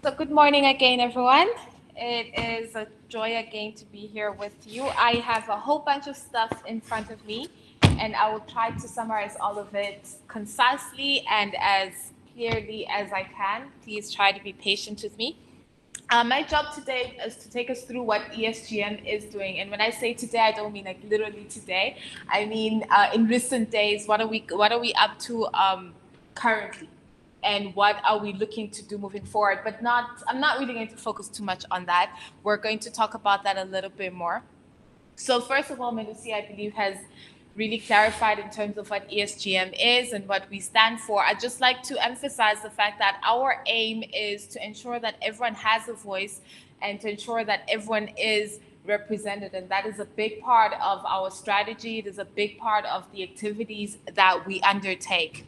So good morning again, everyone. It is a joy again to be here with you. I have a whole bunch of stuff in front of me, and I will try to summarize all of it concisely and as clearly as I can. Please try to be patient with me. My job today is to take us through what ESGM is doing, and when I say today, I don't mean like literally today. I mean in recent days. What are we up to currently? And what are we looking to do moving forward? But I'm not really going to focus too much on that. We're going to talk about that a little bit more. So first of all, Melusi, I believe, has really clarified in terms of what ESGM is and what we stand for. I'd just like to emphasize the fact that our aim is to ensure that everyone has a voice and to ensure that everyone is represented. And that is a big part of our strategy. It is a big part of the activities that we undertake.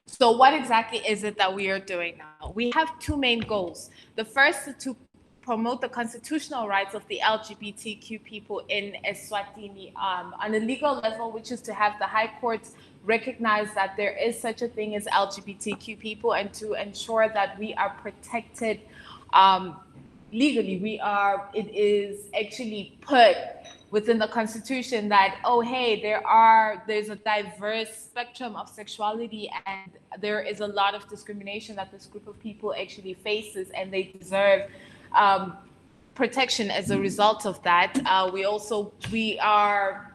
So what exactly is it that we are doing now? We have two main goals. The first is to promote the constitutional rights of the LGBTQ people in Eswatini on a legal level, which is to have the High Court recognize that there is such a thing as LGBTQ people and to ensure that we are protected legally. It is actually put within the Constitution that, oh, hey, there's a diverse spectrum of sexuality and there is a lot of discrimination that this group of people actually faces, and they deserve protection as a result of that. We are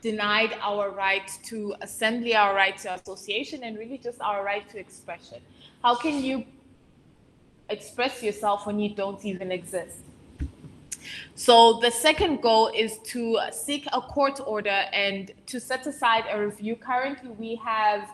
denied our right to assembly, our right to association, and really just our right to expression. How can you express yourself when you don't even exist? So the second goal is to seek a court order and to set aside a review. Currently, we have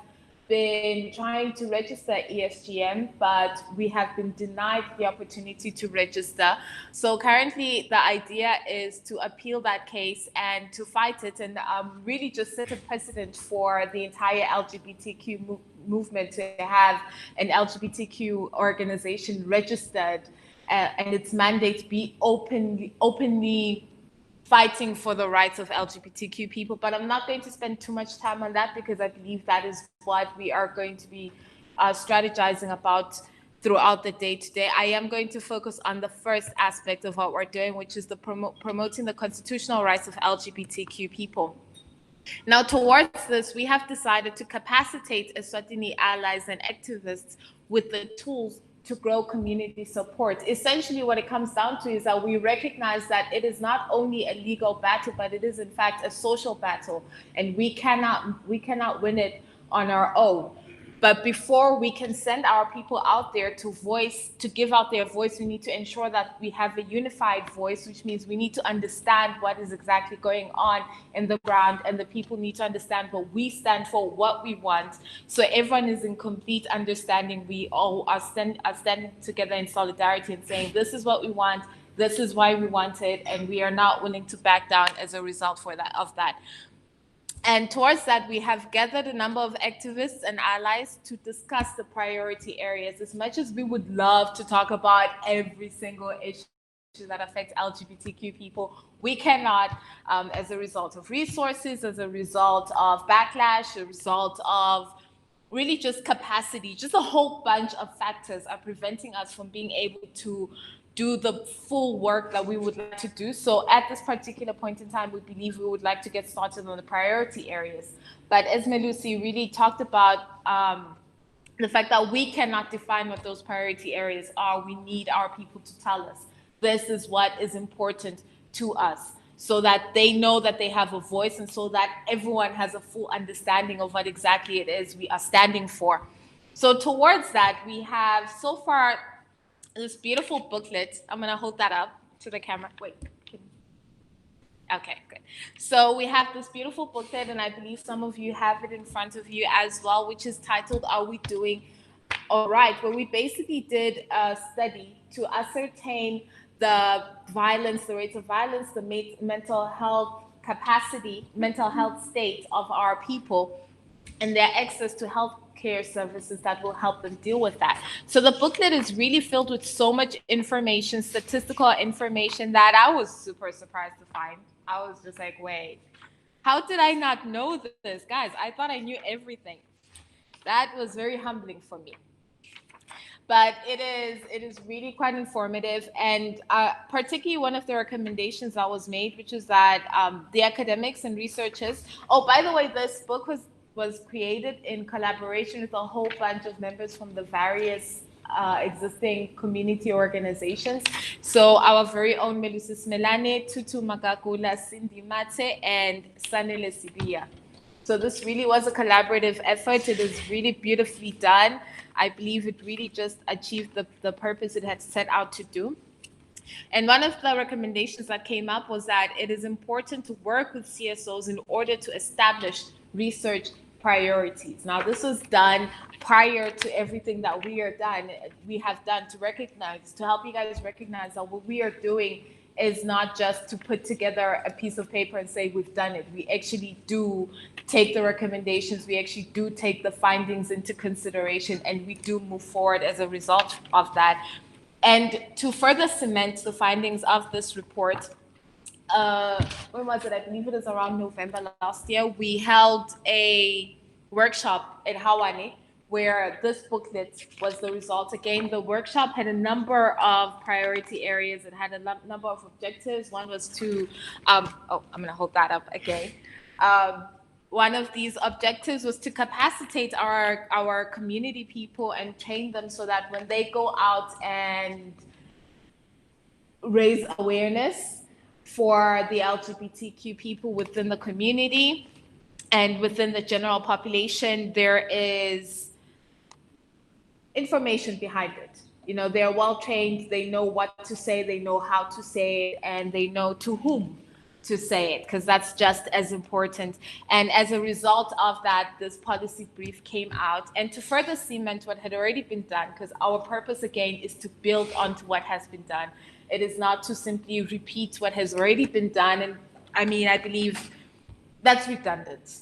been trying to register ESGM, but we have been denied the opportunity to register. So currently, the idea is to appeal that case and to fight it and really just set a precedent for the entire LGBTQ movement to have an LGBTQ organization registered and its mandate be openly fighting for the rights of LGBTQ people. But I'm not going to spend too much time on that because I believe that is what we are going to be strategizing about throughout the day today. I am going to focus on the first aspect of what we're doing, which is the promoting the constitutional rights of LGBTQ people. Now, towards this, we have decided to capacitate Eswatini allies and activists with the tools to grow community support. Essentially, what it comes down to is that we recognize that it is not only a legal battle, but it is in fact a social battle, and we cannot win it on our own. But before we can send our people out there to give out their voice, we need to ensure that we have a unified voice, which means we need to understand what is exactly going on in the ground, and the people need to understand what we stand for, what we want. So everyone is in complete understanding. We all are standing together in solidarity and saying, this is what we want, this is why we want it, and we are not willing to back down as a result of that. And towards that, we have gathered a number of activists and allies to discuss the priority areas. As much as we would love to talk about every single issue that affects LGBTQ people, we cannot, as a result of resources, as a result of backlash, a result of really just capacity, just a whole bunch of factors are preventing us from being able to do the full work that we would like to do. So at this particular point in time, we believe we would like to get started on the priority areas. But as Melusi really talked about, the fact that we cannot define what those priority areas are, we need our people to tell us, this is what is important to us, so that they know that they have a voice and so that everyone has a full understanding of what exactly it is we are standing for. So towards that, we have so far this beautiful booklet. I'm going to hold that up to the camera. Wait. Okay, good. So we have this beautiful booklet, and I believe some of you have it in front of you as well, which is titled, Are We Doing All Right? Where we basically did a study to ascertain the rates of violence, the mental health capacity, mental health state of our people, and their access to health care services that will help them deal with that. So the booklet is really filled with so much information, statistical information, that I was super surprised to find. I was just like, wait, how did I not know this? Guys, I thought I knew everything. That was very humbling for me. but it is really quite informative, and particularly one of the recommendations that was made, which is that the academics and researchers. Oh, by the way, this book was created in collaboration with a whole bunch of members from the various existing community organizations. So our very own Melusi Smelane, Tutu Magagula, Cindy Mate, and Sanele Sibia. So this really was a collaborative effort. It is really beautifully done. I believe it really just achieved the purpose it had set out to do. And one of the recommendations that came up was that it is important to work with CSOs in order to establish research priorities. Now, this was done prior to everything that we have done to help you guys recognize that what we are doing is not just to put together a piece of paper and say we've done it. We actually do take the recommendations, we actually do take the findings into consideration, and we do move forward as a result of that. And to further cement the findings of this report, when was it? I believe it was around November last year. We held a workshop at Hawane where this booklet was the result. Again, the workshop had a number of priority areas. It had a number of objectives. One was to, I'm going to hold that up again. One of these objectives was to capacitate our community people and train them so that when they go out and raise awareness for the LGBTQ people within the community and within the general population, there is information behind it. You know, they're well trained, they know what to say, they know how to say it, and they know to whom to say it, because that's just as important. And as a result of that, this policy brief came out, and to further cement what had already been done, because our purpose again is to build onto what has been done. It is not to simply repeat what has already been done. And I mean, I believe that's redundant.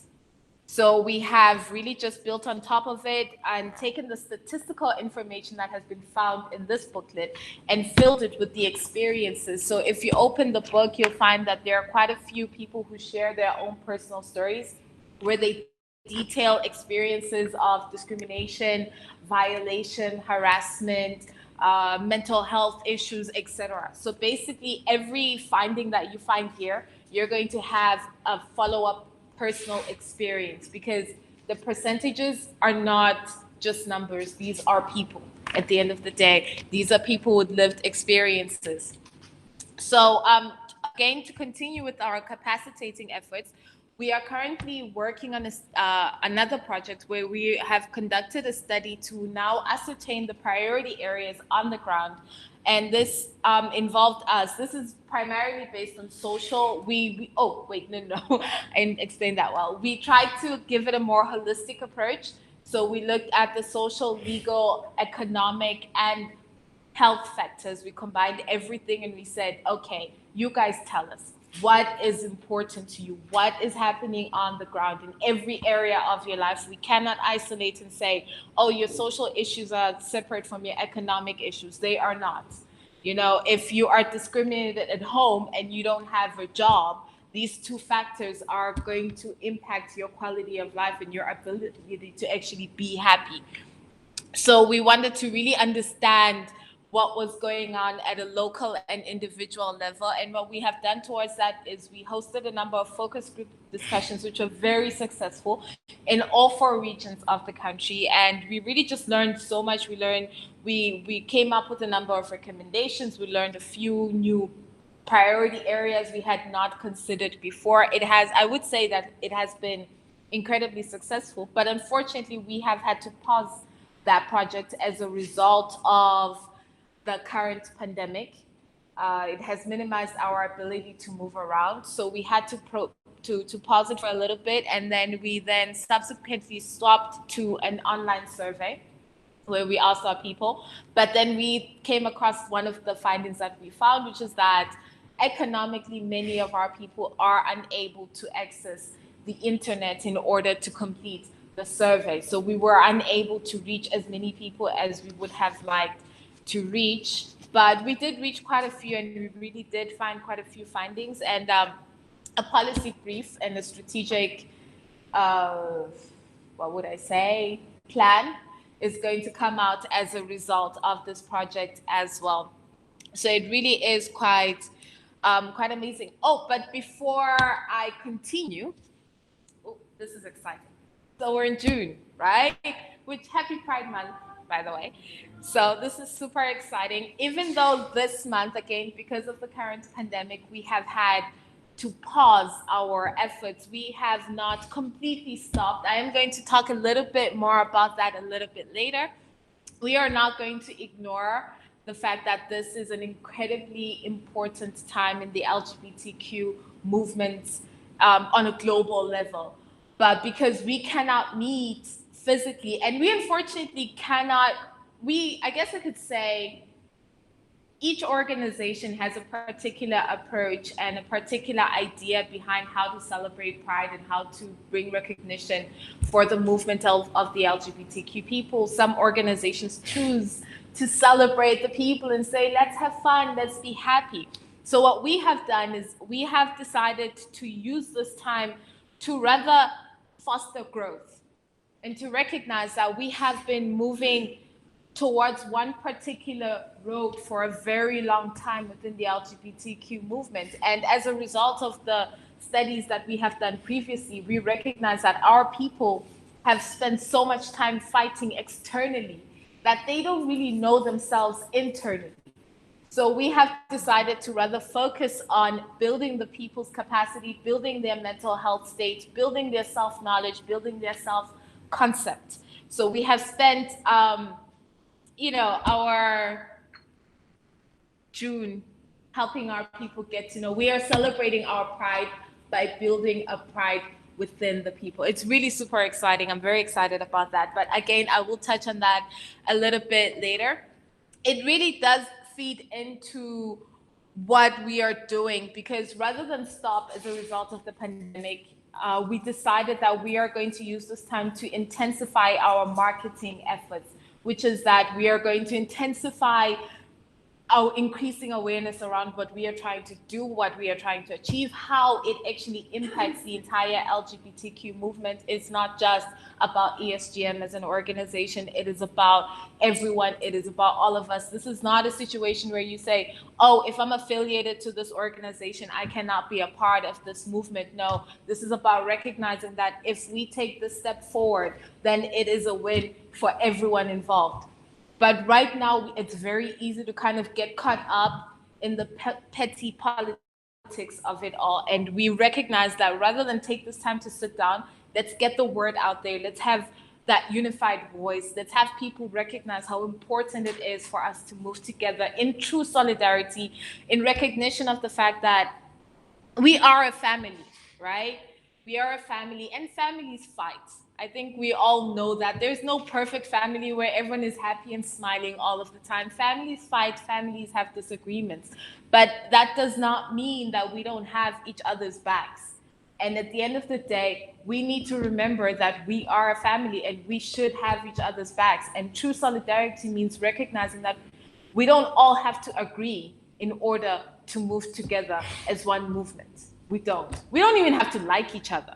So we have really just built on top of it and taken the statistical information that has been found in this booklet and filled it with the experiences. So if you open the book, you'll find that there are quite a few people who share their own personal stories where they detail experiences of discrimination, violation, harassment, mental health issues, etc. So basically, every finding that you find here, you're going to have a follow-up personal experience, because the percentages are not just numbers. These are people at the end of the day. These are people with lived experiences. So again, to continue with our capacitating efforts, we are currently working on another project where we have conducted a study to now ascertain the priority areas on the ground. And this involved us. This is primarily based on social. Oh, wait, no, I didn't explain that well. We tried to give it a more holistic approach. So we looked at the social, legal, economic, and health factors. We combined everything and we said, okay, you guys tell us what is important to you, what is happening on the ground in every area of your life. We cannot isolate and say, oh, your social issues are separate from your economic issues. They are not. You know, if you are discriminated at home and you don't have a job, these two factors are going to impact your quality of life and your ability to actually be happy. So we wanted to really understand what was going on at a local and individual level. And what we have done towards that is we hosted a number of focus group discussions, which were very successful in all 4 regions of the country. And we really just learned so much. We came up with a number of recommendations. We learned a few new priority areas we had not considered before. I would say that it has been incredibly successful, but unfortunately we have had to pause that project as a result of the current pandemic. It has minimized our ability to move around, so we had to pause it for a little bit, and then we subsequently swapped to an online survey where we asked our people. But then we came across one of the findings that we found, which is that economically many of our people are unable to access the internet in order to complete the survey. So we were unable to reach as many people as we would have liked to reach, but we did reach quite a few, and we really did find quite a few findings, and a policy brief and a strategic, what would I say, plan is going to come out as a result of this project as well. So it really is quite amazing. Oh, but before I continue, oh, this is exciting. So we're in June, right? Which happy Pride Month, by the way. So this is super exciting. Even though this month, again, because of the current pandemic, we have had to pause our efforts. We have not completely stopped. I am going to talk a little bit more about that a little bit later. We are not going to ignore the fact that this is an incredibly important time in the LGBTQ movement on a global level. But because we cannot meet physically, and we unfortunately cannot, I guess I could say, each organization has a particular approach and a particular idea behind how to celebrate Pride and how to bring recognition for the movement of the LGBTQ people. Some organizations choose to celebrate the people and say, let's have fun, let's be happy. So what we have done is we have decided to use this time to rather foster growth and to recognize that we have been moving towards one particular road for a very long time within the LGBTQ movement. And as a result of the studies that we have done previously, we recognize that our people have spent so much time fighting externally that they don't really know themselves internally. So we have decided to rather focus on building the people's capacity, building their mental health state, building their self-knowledge, building their self-concept. So we have spent our June helping our people get to know. We are celebrating our pride by building a pride within the people. It's really super exciting. I'm very excited about that. But again, I will touch on that a little bit later. It really does feed into what we are doing, because rather than stop as a result of the pandemic, we decided that we are going to use this time to intensify our marketing efforts, which is that we are going to intensify our increasing awareness around what we are trying to do, what we are trying to achieve, how it actually impacts the entire LGBTQ movement. It's not just about ESGM as an organization. It is about everyone. It is about all of us. This is not a situation where you say, oh, if I'm affiliated to this organization, I cannot be a part of this movement. No, this is about recognizing that if we take this step forward, then it is a win for everyone involved. But right now, it's very easy to kind of get caught up in the petty politics of it all. And we recognize that rather than take this time to sit down, let's get the word out there. Let's have that unified voice. Let's have people recognize how important it is for us to move together in true solidarity, in recognition of the fact that we are a family, right? We are a family, and families fight. I think we all know that there's no perfect family where everyone is happy and smiling all of the time. Families fight, families have disagreements, but that does not mean that we don't have each other's backs. And at the end of the day, we need to remember that we are a family and we should have each other's backs. And true solidarity means recognizing that we don't all have to agree in order to move together as one movement. We don't. We don't even have to like each other,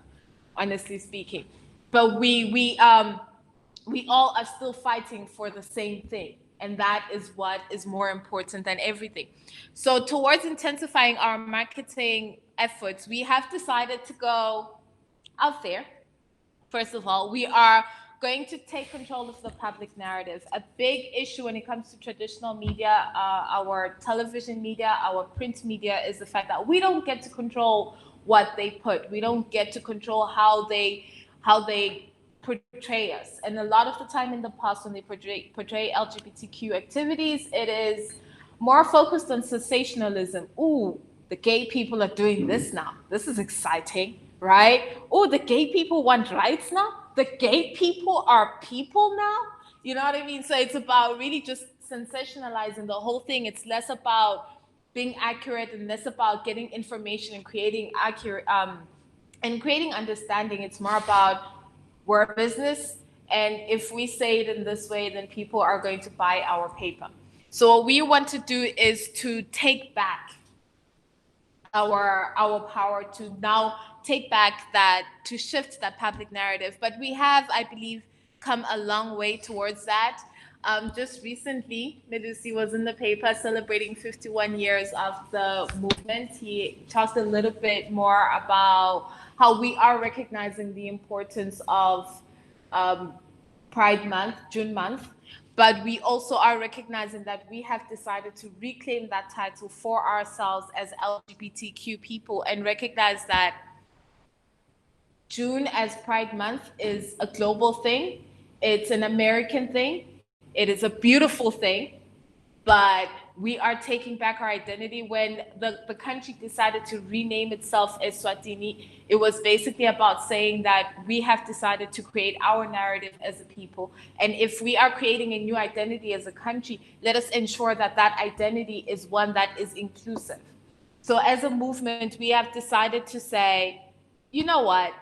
honestly speaking. But we all are still fighting for the same thing. And that is what is more important than everything. So towards intensifying our marketing efforts, we have decided to go out there. First of all, we are going to take control of the public narrative. A big issue when it comes to traditional media, our television media, our print media, is the fact that we don't get to control what they put. We don't get to control how they portray us. And a lot of the time in the past, when they portray LGBTQ activities, it is more focused on sensationalism. Ooh, the gay people are doing this now. This is exciting, right? Oh, the gay people want rights now. The gay people are people now. You know what I mean? So it's about really just sensationalizing the whole thing. It's less about being accurate and less about getting information and creating accurate and creating understanding. It's more about we're a business, and if we say it in this way, then people are going to buy our paper. So what we want to do is to take back our power, to now take back that, to shift that public narrative. But we have, I believe, come a long way towards that. Just recently, Medusi was in the paper celebrating 51 years of the movement. He talked a little bit more about how we are recognizing the importance of um, Pride Month, June month, but we also are recognizing that we have decided to reclaim that title for ourselves as LGBTQ people and recognize that June as Pride Month is a global thing. It's an American thing. It is a beautiful thing, but we are taking back our identity. When the country decided to rename itself as Swatini, it was basically about saying that we have decided to create our narrative as a people. And if we are creating a new identity as a country, let us ensure that that identity is one that is inclusive. So as a movement, we have decided to say, you know what?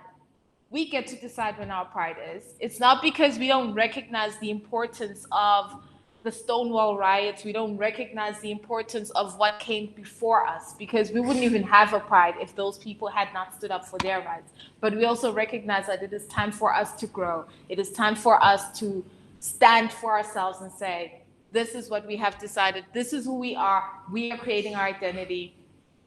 We get to decide when our pride is. It's not because we don't recognize the importance of the Stonewall riots. We don't recognize the importance of what came before us, because we wouldn't even have a pride if those people had not stood up for their rights. But we also recognize that it is time for us to grow. It is time for us to stand for ourselves and say, this is what we have decided. This is who we are. We are creating our identity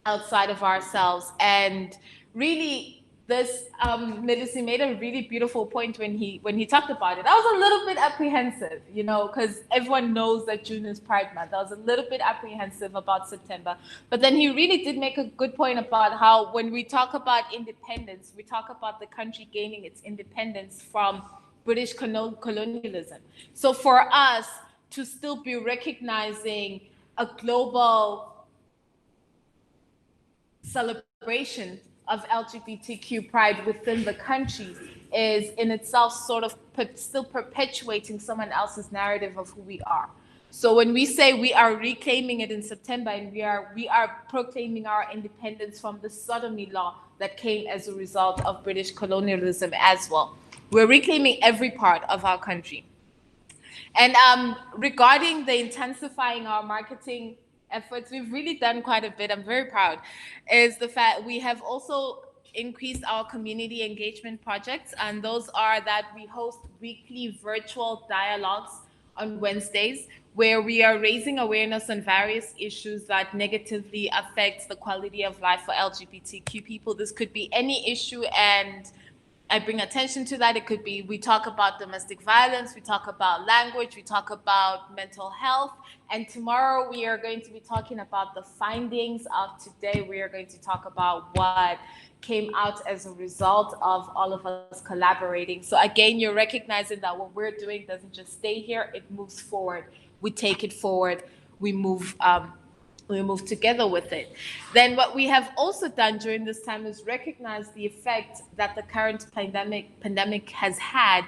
outside of ourselves. And really, this Melissa made a really beautiful point when he talked about it. I was a little bit apprehensive, you know, because everyone knows that June is Pride Month. I was a little bit apprehensive about September, but then he really did make a good point about how when we talk about independence, we talk about the country gaining its independence from British colonialism. So for us to still be recognizing a global celebration of LGBTQ pride within the country is in itself sort of still perpetuating someone else's narrative of who we are. So when we say we are reclaiming it in September and we are proclaiming our independence from the sodomy law that came as a result of British colonialism as well, we're reclaiming every part of our country. And regarding the intensifying our marketing efforts, we've really done quite a bit. I'm very proud. Is the fact we have also increased our community engagement projects, and those are that we host weekly virtual dialogues on Wednesdays where we are raising awareness on various issues that negatively affects the quality of life for LGBTQ people. This could be any issue, and I bring attention to that. It could be we talk about domestic violence, we talk about language, we talk about mental health. And tomorrow we are going to be talking about the findings of today. We are going to talk about what came out as a result of all of us collaborating. So again, you're recognizing that what we're doing doesn't just stay here, it moves forward. We take it forward, we move together with it. Then what we have also done during this time is recognize the effect that the current pandemic has had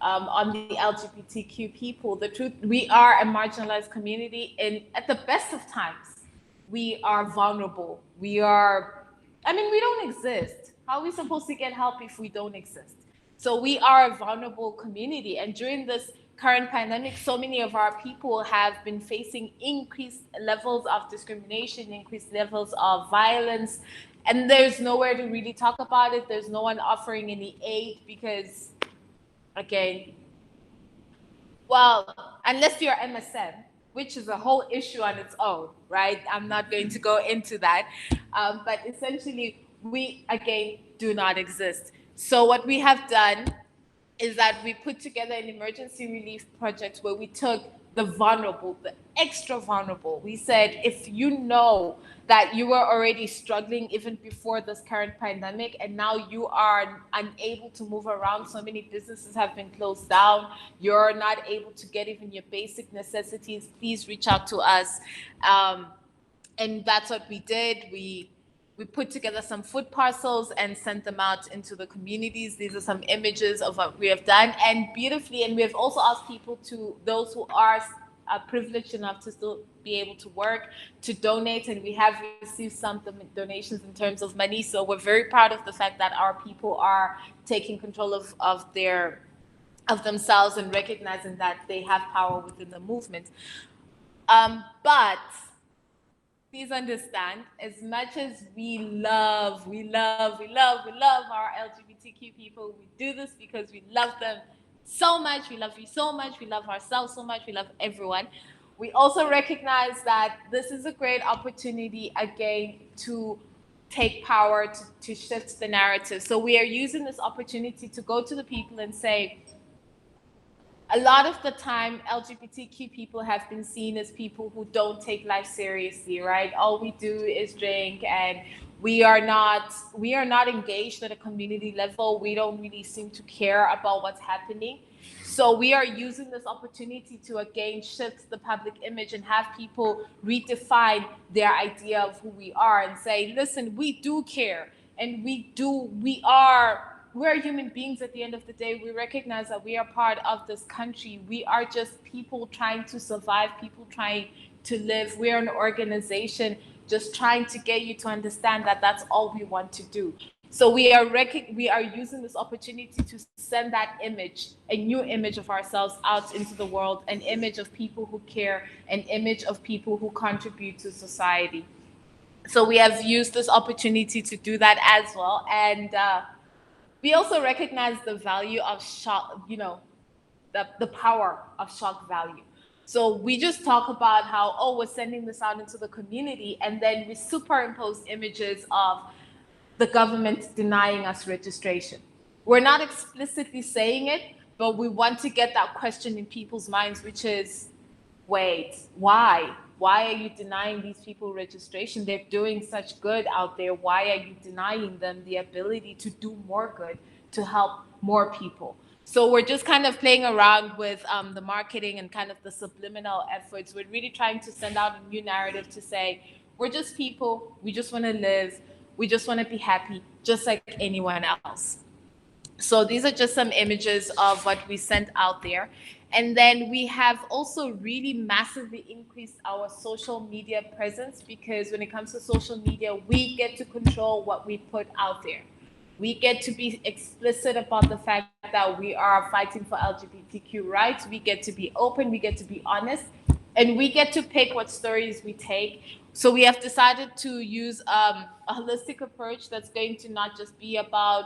on the LGBTQ people. The truth, we are a marginalized community, and at the best of times, we are vulnerable. We don't exist. How are we supposed to get help if we don't exist? So we are a vulnerable community, and during this current pandemic, so many of our people have been facing increased levels of discrimination, increased levels of violence, and there's nowhere to really talk about it. There's no one offering any aid because, again, well, unless you're MSM, which is a whole issue on its own, right? I'm not going to go into that. But essentially, we, again, do not exist. So what we have done is that we put together an emergency relief project where we took the vulnerable, the extra vulnerable. We said, if you know that you were already struggling even before this current pandemic, and now you are unable to move around, so many businesses have been closed down, you're not able to get even your basic necessities, please reach out to us. And that's what we did. We put together some food parcels and sent them out into the communities. These are some images of what we have done, and beautifully. And we have also asked people, to those who are privileged enough to still be able to work, to donate. And we have received some donations in terms of money. So we're very proud of the fact that our people are taking control of themselves and recognizing that they have power within the movement. But please understand, as much as we love our LGBTQ people, we do this because we love them so much. We love you so much. We love ourselves so much. We love everyone. We also recognize that this is a great opportunity again to take power, to shift the narrative. So we are using this opportunity to go to the people and say, a lot of the time LGBTQ people have been seen as people who don't take life seriously, right? All we do is drink, and we are not engaged at a community level. We don't really seem to care about what's happening. So we are using this opportunity to again shift the public image and have people redefine their idea of who we are and say, listen, we do care, and we're human beings at the end of the day. We recognize that we are part of this country. We are just people trying to survive, people trying to live. We're an organization just trying to get you to understand that that's all we want to do. So we are using this opportunity to send that image, a new image of ourselves out into the world, an image of people who care, an image of people who contribute to society. So we have used this opportunity to do that as well. And we also recognize the value of shock, the power of shock value. So we just talk about how, oh, we're sending this out into the community, and then we superimpose images of the government denying us registration. We're not explicitly saying it, but we want to get that question in people's minds, which is, wait, why? Why are you denying these people registration? They're doing such good out there. Why are you denying them the ability to do more good, to help more people? So we're just kind of playing around with the marketing and kind of the subliminal efforts. We're really trying to send out a new narrative to say, we're just people. We just want to live. We just want to be happy, just like anyone else. So these are just some images of what we sent out there. And then we have also really massively increased our social media presence, because when it comes to social media, we get to control what we put out there. We get to be explicit about the fact that we are fighting for LGBTQ rights. We get to be open, we get to be honest, and we get to pick what stories we take. So we have decided to use a holistic approach that's going to not just be about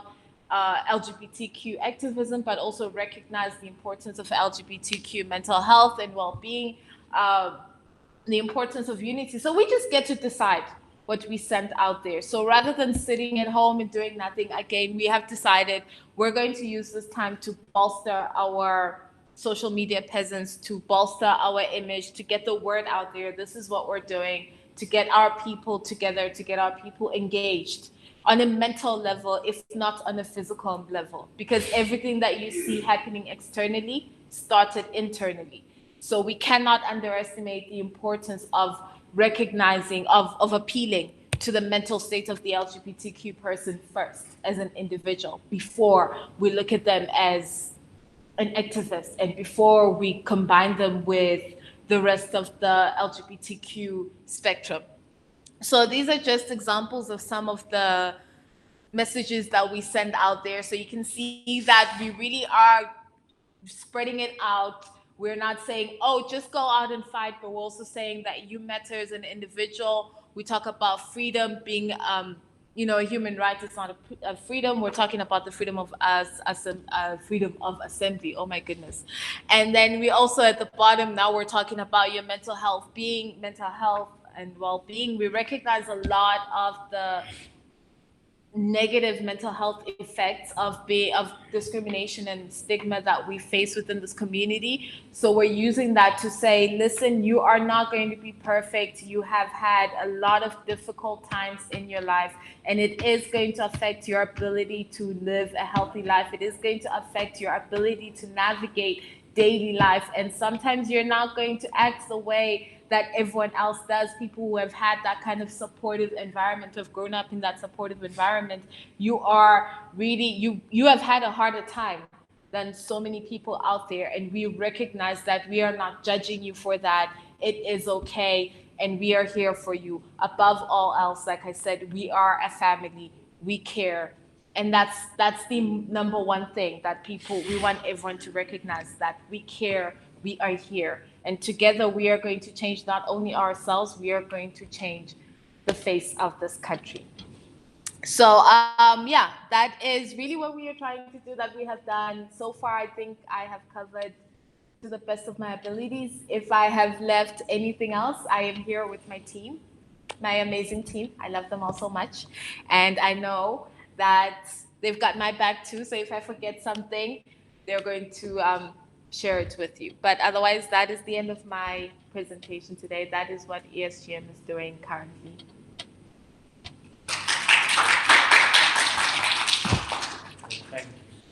LGBTQ activism, but also recognize the importance of LGBTQ mental health and well-being, the importance of unity. So we just get to decide what we send out there. So rather than sitting at home and doing nothing, again, we have decided we're going to use this time to bolster our social media presence, to bolster our image, to get the word out there. This is what we're doing, to get our people together, to get our people engaged on a mental level, if not on a physical level, because everything that you see happening externally started internally. So we cannot underestimate the importance of recognizing, of appealing to the mental state of the LGBTQ person first as an individual, before we look at them as an activist and before we combine them with the rest of the LGBTQ spectrum. So these are just examples of some of the messages that we send out there. So you can see that we really are spreading it out. We're not saying, oh, just go out and fight, but we're also saying that you matter as an individual. We talk about freedom being, a human right. It's not a freedom. We're talking about the freedom of freedom of assembly. Oh my goodness. And then we also at the bottom, now we're talking about your mental health and well-being. We recognize a lot of the negative mental health effects of discrimination and stigma that we face within this community. So we're using that to say, listen, you are not going to be perfect. You have had a lot of difficult times in your life, and it is going to affect your ability to live a healthy life. It is going to affect your ability to navigate daily life, and sometimes you're not going to act the way that everyone else does. People who have had that kind of supportive environment, who have grown up in that supportive environment, you have had a harder time than so many people out there, and we recognize that. We are not judging you for that. It is okay, and we are here for you. Above all else, like I said, we are a family. We care, and that's the number one thing that we want everyone to recognize, that we care, we are here, and together we are going to change not only ourselves, we are going to change the face of this country. So yeah, that is really what we are trying to do, that we have done so far. I think I have covered to the best of my abilities. If I have left anything else, I am here with my team, my amazing team. I love them all so much, and I know that they've got my back too. So if I forget something, they're going to share it with you. But otherwise, that is the end of my presentation today. That is what ESGM is doing currently. Thank you.